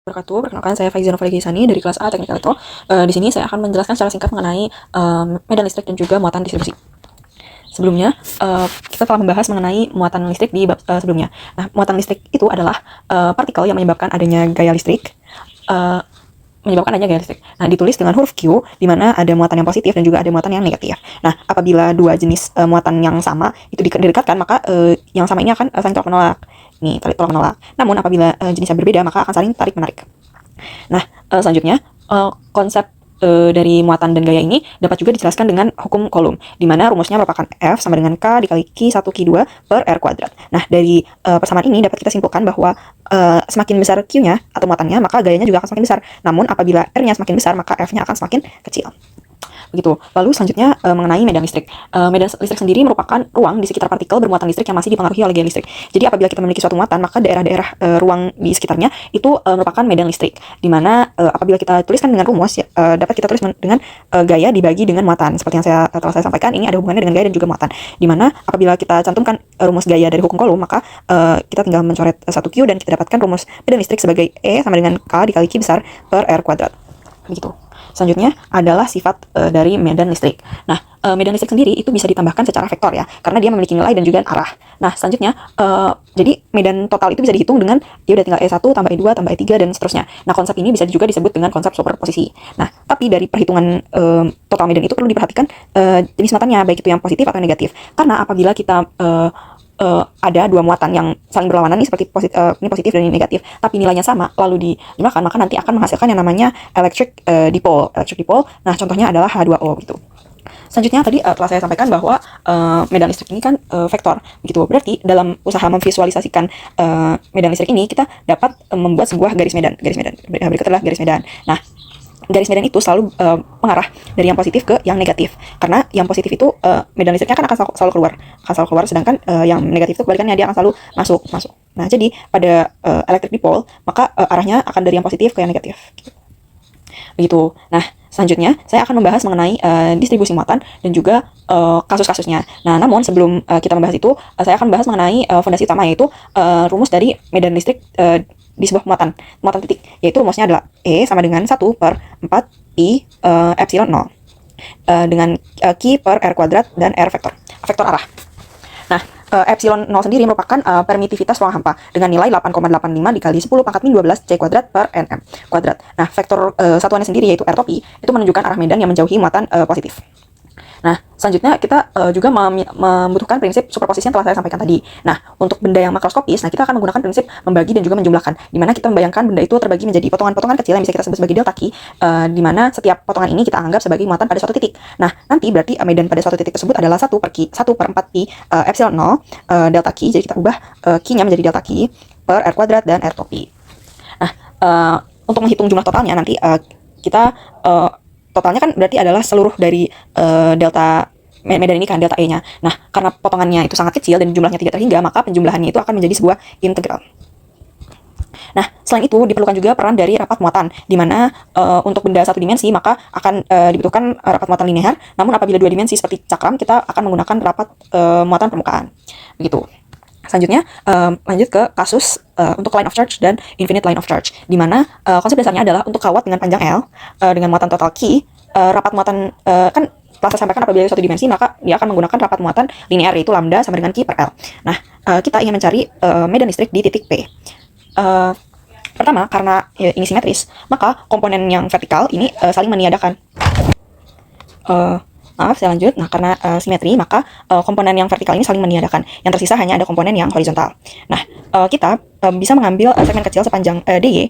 Wabarakatuh. Perkenalkan, saya Faiza Novali Gisani dari kelas A Teknik Elektro. Di sini saya akan menjelaskan secara singkat mengenai medan listrik dan juga muatan distribusi. Sebelumnya, kita telah membahas mengenai muatan listrik di bab sebelumnya. Nah, muatan listrik itu adalah partikel yang menyebabkan adanya gaya listrik. Nah, ditulis dengan huruf Q, di mana ada muatan yang positif dan juga ada muatan yang negatif. Nah, apabila dua jenis muatan yang sama itu didekatkan, maka yang sama ini akan saling tolak menolak. Nih, tarik tolak menolak. Namun apabila jenisnya berbeda, maka akan saling tarik menarik. Nah, selanjutnya konsep dari muatan dan gaya ini dapat juga dijelaskan dengan hukum Coulomb, di mana rumusnya merupakan F sama dengan K dikali Q1 Q2 per R kuadrat. Nah, dari persamaan ini dapat kita simpulkan bahwa semakin besar Q-nya atau muatannya, maka gayanya juga akan semakin besar. Namun apabila R-nya semakin besar, maka F-nya akan semakin kecil. Begitu. Lalu selanjutnya mengenai medan listrik. Medan listrik sendiri merupakan ruang di sekitar partikel bermuatan listrik yang masih dipengaruhi oleh gaya listrik. Jadi apabila kita memiliki suatu muatan, maka daerah-daerah ruang di sekitarnya itu merupakan medan listrik. Di mana apabila kita tuliskan dengan rumus, dapat kita tulis dengan gaya dibagi dengan muatan. Seperti yang telah saya sampaikan, ini ada hubungannya dengan gaya dan juga muatan. Di mana apabila kita cantumkan rumus gaya dari hukum Coulomb, maka kita tinggal mencoret satu Q dan kita dapatkan rumus medan listrik sebagai E sama dengan K dikali Q besar per R kuadrat. Begitu. Selanjutnya adalah sifat dari medan listrik. Nah, medan listrik sendiri itu bisa ditambahkan secara vektor ya, karena dia memiliki nilai dan juga arah. Nah, selanjutnya, jadi medan total itu bisa dihitung dengan, ya udah tinggal E1 tambah E2 tambah E3 dan seterusnya. Nah, konsep ini bisa juga disebut dengan konsep superposisi. Nah, tapi dari perhitungan total medan itu perlu diperhatikan jenis muatannya, baik itu yang positif atau negatif. Karena apabila kita ada dua muatan yang saling berlawanan nih, seperti ini positif dan ini negatif, tapi nilainya sama, lalu dijumlahkan, maka nanti akan menghasilkan yang namanya electric dipole. Nah, contohnya adalah H2O gitu. Selanjutnya tadi telah saya sampaikan bahwa medan listrik ini kan vektor, begitu. Berarti dalam usaha memvisualisasikan medan listrik ini, kita dapat membuat sebuah garis medan. Berikut adalah garis medan. Nah, garis medan itu selalu mengarah dari yang positif ke yang negatif, karena yang positif itu medan listriknya kan akan selalu keluar, sedangkan yang negatif itu kebalikannya, dia akan selalu masuk. Nah, jadi pada electric dipole, maka arahnya akan dari yang positif ke yang negatif. Begitu. Nah, selanjutnya saya akan membahas mengenai distribusi muatan dan juga kasus-kasusnya. Nah, namun sebelum kita membahas itu, saya akan membahas mengenai fondasi utama, yaitu rumus dari medan listrik di sebuah muatan titik, yaitu rumusnya adalah E sama dengan 1/4 I epsilon 0 dengan Q per R kuadrat dan R vektor arah. Nah, epsilon 0 sendiri merupakan permitivitas ruang hampa dengan nilai 8,85 dikali 10 pangkat min 12 C kuadrat per nm kuadrat. Nah, vektor satuannya sendiri yaitu R topi itu menunjukkan arah medan yang menjauhi muatan positif. Nah, selanjutnya kita juga membutuhkan prinsip superposisi yang telah saya sampaikan tadi. Nah, untuk benda yang makroskopis, kita akan menggunakan prinsip membagi dan juga menjumlahkan, di mana kita membayangkan benda itu terbagi menjadi potongan-potongan kecil yang bisa kita sebut sebagai delta Q, di mana setiap potongan ini kita anggap sebagai muatan pada suatu titik. Nah, nanti berarti medan pada suatu titik tersebut adalah 1/4 pi epsilon 0 delta Q, jadi kita ubah Q-nya menjadi delta Q per R kuadrat dan R topi. Nah, untuk menghitung jumlah totalnya nanti kita totalnya kan berarti adalah seluruh dari delta medan ini kan, delta E-nya. Nah, karena potongannya itu sangat kecil dan jumlahnya tidak terhingga, maka penjumlahannya itu akan menjadi sebuah integral. Nah, selain itu diperlukan juga peran dari rapat muatan, di mana untuk benda satu dimensi maka akan dibutuhkan rapat muatan linear. Namun apabila dua dimensi seperti cakram, kita akan menggunakan rapat muatan permukaan. Begitu. Selanjutnya lanjut ke kasus untuk line of charge dan infinite line of charge, di mana konsep dasarnya adalah untuk kawat dengan panjang L dengan muatan total Q, rapat muatan kan telah saya sampaikan apabila suatu dimensi, maka dia akan menggunakan rapat muatan linear, yaitu lambda sama dengan Q per L. Nah, kita ingin mencari medan listrik di titik P. Pertama, karena ini simetris, maka komponen yang vertikal ini saling meniadakan. Maaf, saya lanjut. Nah, karena simetri, maka komponen yang vertikal ini saling meniadakan. Yang tersisa hanya ada komponen yang horizontal. Nah, kita bisa mengambil segmen kecil sepanjang DY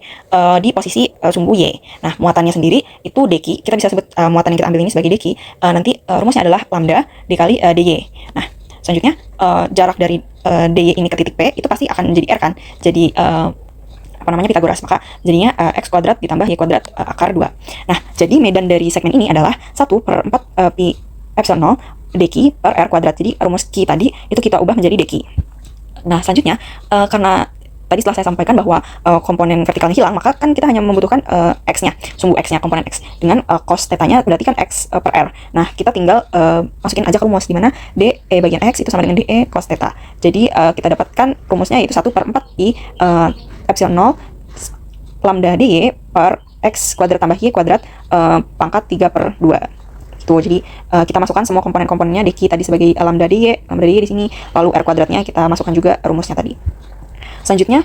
di posisi sumbu Y. Nah, muatannya sendiri itu dq. Kita bisa sebut muatan yang kita ambil ini sebagai dq. Nanti rumusnya adalah lambda dikali dy. Nah, selanjutnya jarak dari dy ini ke titik P itu pasti akan menjadi R kan. Jadi Pitagoras, maka jadinya x kuadrat ditambah y kuadrat akar 2. Nah, jadi medan dari segmen ini adalah 1/4 pi epsilon 0 dq per R kuadrat. Jadi rumus Q tadi itu kita ubah menjadi dq. Nah, selanjutnya karena tadi setelah saya sampaikan bahwa komponen vertikalnya hilang, maka kan kita hanya membutuhkan x-nya, sumbu x-nya, komponen x dengan cos θ-nya berarti kan x per R. Nah, kita tinggal masukin aja ke rumus, di mana DE bagian x itu sama dengan DE cos θ. Jadi kita dapatkan rumusnya yaitu 1/4 pi epsilon 0 lambda dy per x kuadrat tambah y kuadrat pangkat 3/2 gitu. Jadi kita masukkan semua komponen-komponennya dq tadi sebagai lambda dy di sini, lalu r kuadratnya kita masukkan juga rumusnya tadi. Selanjutnya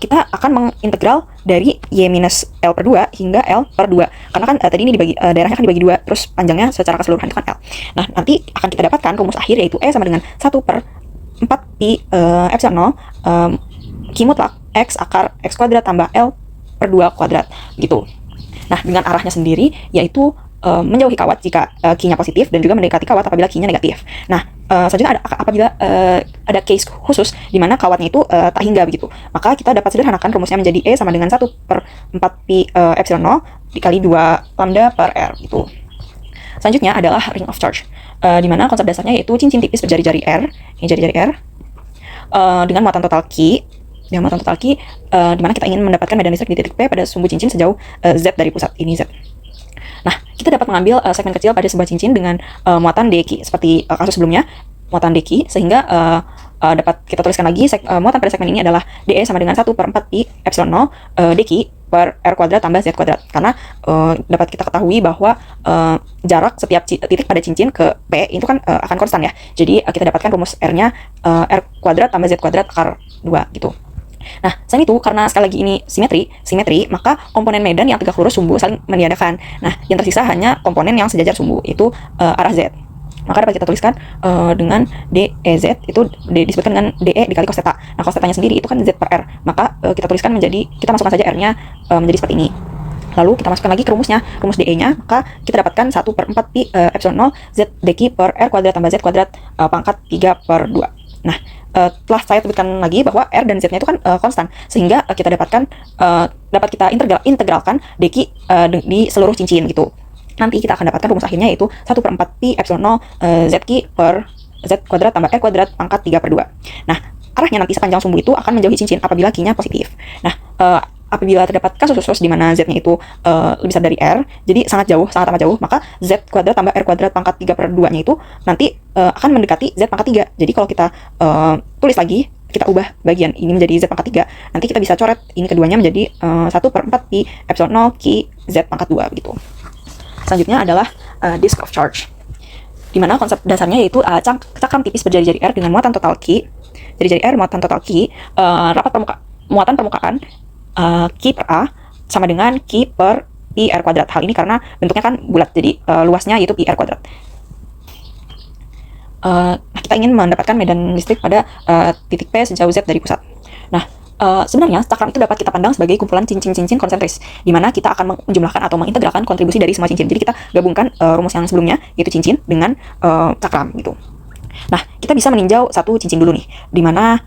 kita akan mengintegral dari y minus L/2 hingga L/2, karena kan tadi ini dibagi daerahnya kan dibagi 2, terus panjangnya secara keseluruhan itu kan L. Nah, nanti akan kita dapatkan rumus akhir yaitu E sama dengan 1/4pi epsilon 0 Q mutlak X akar X kuadrat tambah L/2 kuadrat gitu. Nah, dengan arahnya sendiri yaitu menjauhi kawat jika Q-nya positif dan juga mendekati kawat apabila Q-nya negatif. Nah, selanjutnya apabila ada case khusus di mana kawatnya itu tak hingga begitu, maka kita dapat sederhanakan rumusnya menjadi E sama dengan 1/4pi epsilon 0 dikali 2 lambda per R gitu. Selanjutnya adalah ring of charge, di mana konsep dasarnya yaitu cincin tipis berjari-jari R, ini jari-jari R, dengan muatan total Q, di mana kita ingin mendapatkan medan listrik di titik P pada sumbu cincin sejauh Z dari pusat, ini Z. Nah, kita dapat mengambil segmen kecil pada sebuah cincin dengan muatan dq seperti kasus sebelumnya, muatan dq, sehingga dapat kita tuliskan lagi muatan pada segmen ini adalah dE sama dengan 1/4pi epsilon 0 dq per r kuadrat tambah z kuadrat, karena dapat kita ketahui bahwa jarak setiap titik pada cincin ke P itu kan akan konstan ya. Jadi kita dapatkan rumus R-nya r kuadrat tambah z kuadrat akar 2 gitu. Nah, selain itu, karena sekali lagi ini simetri, maka komponen medan yang tegak lurus sumbu saling meniadakan. Nah, yang tersisa hanya komponen yang sejajar sumbu, itu arah Z. Maka dapat kita tuliskan dengan DEZ, itu disebutkan dengan DE dikali cos theta. Nah, cos theta-nya sendiri itu kan Z per R. Maka kita tuliskan menjadi, kita masukkan saja R-nya menjadi seperti ini. Lalu kita masukkan lagi ke rumusnya, rumus DE-nya, maka kita dapatkan 1/4pi epsilon 0 Z dq per R kuadrat tambah Z kuadrat pangkat 3/2. Nah, telah saya sebutkan lagi bahwa R dan Z-nya itu kan konstan, sehingga kita dapatkan dapat kita integralkan dq di seluruh cincin gitu. Nanti kita akan dapatkan rumus akhirnya yaitu 1/4pi epsilon 0 ZQ per Z kuadrat tambah R kuadrat pangkat 3/2. Nah, arahnya nanti sepanjang sumbu itu akan menjauhi cincin apabila Q-nya positif. Nah, apabila terdapat kasus khusus di mana Z-nya itu lebih besar dari R, jadi sangat amat jauh, maka Z kuadrat tambah R kuadrat pangkat 3/2-nya itu nanti akan mendekati Z pangkat 3. Jadi kalau kita tulis lagi, kita ubah bagian ini menjadi Z pangkat 3, nanti kita bisa coret ini keduanya menjadi 1/4pi epsilon 0 Q Z pangkat 2 begitu. Selanjutnya adalah disk of charge, di mana konsep dasarnya yaitu cakram tipis berjari-jari R dengan muatan total Q, jari-jari R muatan total Q, muatan permukaan Q per A sama dengan Q per pi R kuadrat. Hal ini karena bentuknya kan bulat, jadi luasnya yaitu pi R kuadrat. Kita ingin mendapatkan medan listrik pada titik P sejauh Z dari pusat. Nah, sebenarnya cakram itu dapat kita pandang sebagai kumpulan cincin-cincin konsentris, di mana kita akan menjumlahkan atau mengintegralkan kontribusi dari semua cincin. Jadi kita gabungkan rumus yang sebelumnya, yaitu cincin dengan cakram gitu. Nah, kita bisa meninjau satu cincin dulu nih, di mana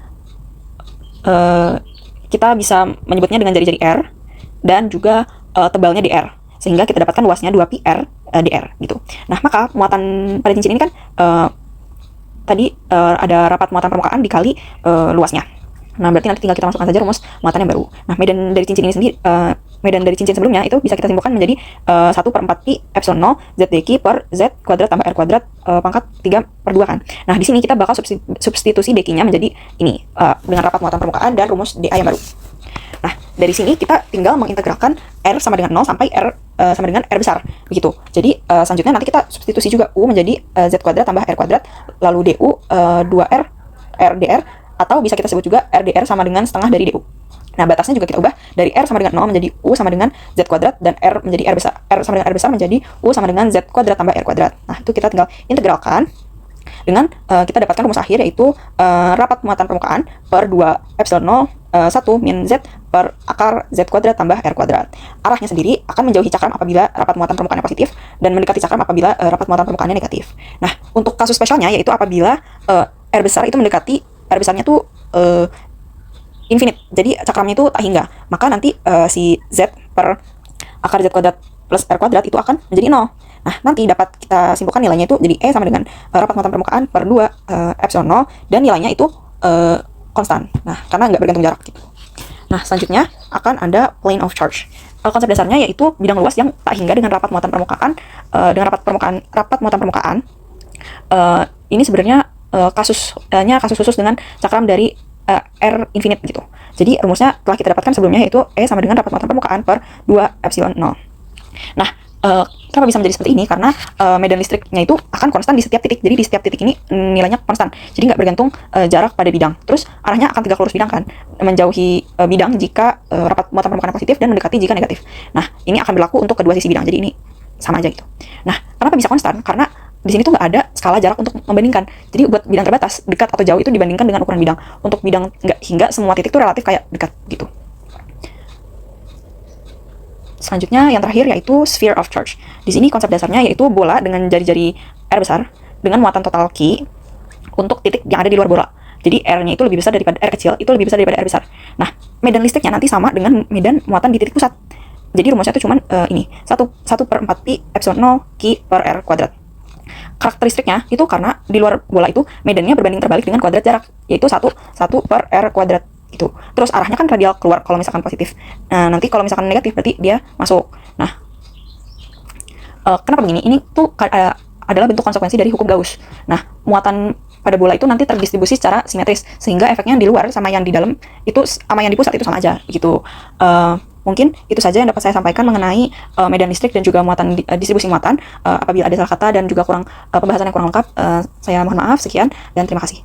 kita bisa menyebutnya dengan jari-jari R dan juga tebalnya dr, sehingga kita dapatkan luasnya 2pi R dr gitu. Nah, maka muatan pada cincin ini kan tadi ada rapat muatan permukaan dikali luasnya. Nah, berarti nanti tinggal kita masukkan saja rumus muatan yang baru. Nah, medan dari cincin ini sendiri, medan dari cincin sebelumnya itu bisa kita simpulkan menjadi 1/4pi epsilon 0 ZdQ per Z kuadrat tambah R kuadrat pangkat 3/2 kan. Nah, di sini kita bakal substitusi dq-nya menjadi ini dengan rapat muatan permukaan dan rumus dA yang baru. Nah, dari sini kita tinggal mengintegralkan R sama dengan 0 sampai R sama dengan R besar begitu. Jadi selanjutnya nanti kita substitusi juga U menjadi Z kuadrat tambah R kuadrat, lalu DU 2R RdR, atau bisa kita sebut juga RdR sama dengan setengah dari DU. Nah, batasnya juga kita ubah dari R sama dengan 0 menjadi U sama dengan Z kuadrat, dan R menjadi R besar. R sama dengan R besar menjadi U sama dengan Z kuadrat tambah R kuadrat. Nah, itu kita tinggal integralkan dengan kita dapatkan rumus akhir yaitu rapat muatan permukaan per 2 epsilon 0 1 min Z per akar Z kuadrat tambah R kuadrat. Arahnya sendiri akan menjauhi cakram apabila rapat muatan permukaannya positif dan mendekati cakram apabila rapat muatan permukaannya negatif. Nah, untuk kasus spesialnya yaitu apabila R besar itu mendekati, R besarnya tuh infinite, jadi cakramnya itu tak hingga, maka nanti si Z per akar Z kuadrat plus R kuadrat itu akan menjadi 0. Nah, nanti dapat kita simpulkan nilainya itu jadi E sama dengan rapat muatan permukaan per 2 epsilon 0, dan nilainya itu konstan. Nah, karena nggak bergantung jarak gitu. Nah, selanjutnya akan ada plane of charge. Konsep dasarnya yaitu bidang luas yang tak hingga dengan rapat muatan permukaan rapat muatan permukaan. Ini sebenarnya kasus khusus dengan cakram dari R infinite gitu. Jadi rumusnya telah kita dapatkan sebelumnya, yaitu E sama dengan rapat muatan permukaan per 2 epsilon 0. Nah, kenapa bisa menjadi seperti ini? Karena medan listriknya itu akan konstan di setiap titik. Jadi di setiap titik ini nilainya konstan. Jadi nggak bergantung jarak pada bidang. Terus arahnya akan tegak lurus bidang kan, menjauhi bidang jika rapat muatan permukaan positif dan mendekati jika negatif. Nah, ini akan berlaku untuk kedua sisi bidang. Jadi ini sama aja gitu. Nah, kenapa bisa konstan? Karena di sini tuh nggak ada skala jarak untuk membandingkan. Jadi buat bidang terbatas, dekat atau jauh itu dibandingkan dengan ukuran bidang. Untuk bidang nggak hingga, semua titik tuh relatif kayak dekat gitu. Selanjutnya yang terakhir yaitu sphere of charge. Di sini konsep dasarnya yaitu bola dengan jari-jari R besar dengan muatan total Q untuk titik yang ada di luar bola. Jadi R-nya itu lebih besar daripada R kecil, itu lebih besar daripada R besar. Nah, medan listriknya nanti sama dengan medan muatan di titik pusat. Jadi rumusnya itu cuman ini 1/4 pi epsilon 0 Q per R kuadrat. Karakteristiknya itu karena di luar bola itu medannya berbanding terbalik dengan kuadrat jarak, yaitu 1 per R kuadrat gitu. Terus arahnya kan radial keluar kalau misalkan positif. Nah, nanti kalau misalkan negatif berarti dia masuk. Nah, kenapa begini? Ini tuh adalah bentuk konsekuensi dari hukum Gauss. Nah, muatan pada bola itu nanti terdistribusi secara simetris, sehingga efeknya yang di luar sama yang di dalam itu sama yang di pusat itu sama aja gitu. Mungkin itu saja yang dapat saya sampaikan mengenai medan listrik dan juga muatan distribusi muatan. Apabila ada salah kata dan juga kurang pembahasan yang kurang lengkap, saya mohon maaf. Sekian dan terima kasih.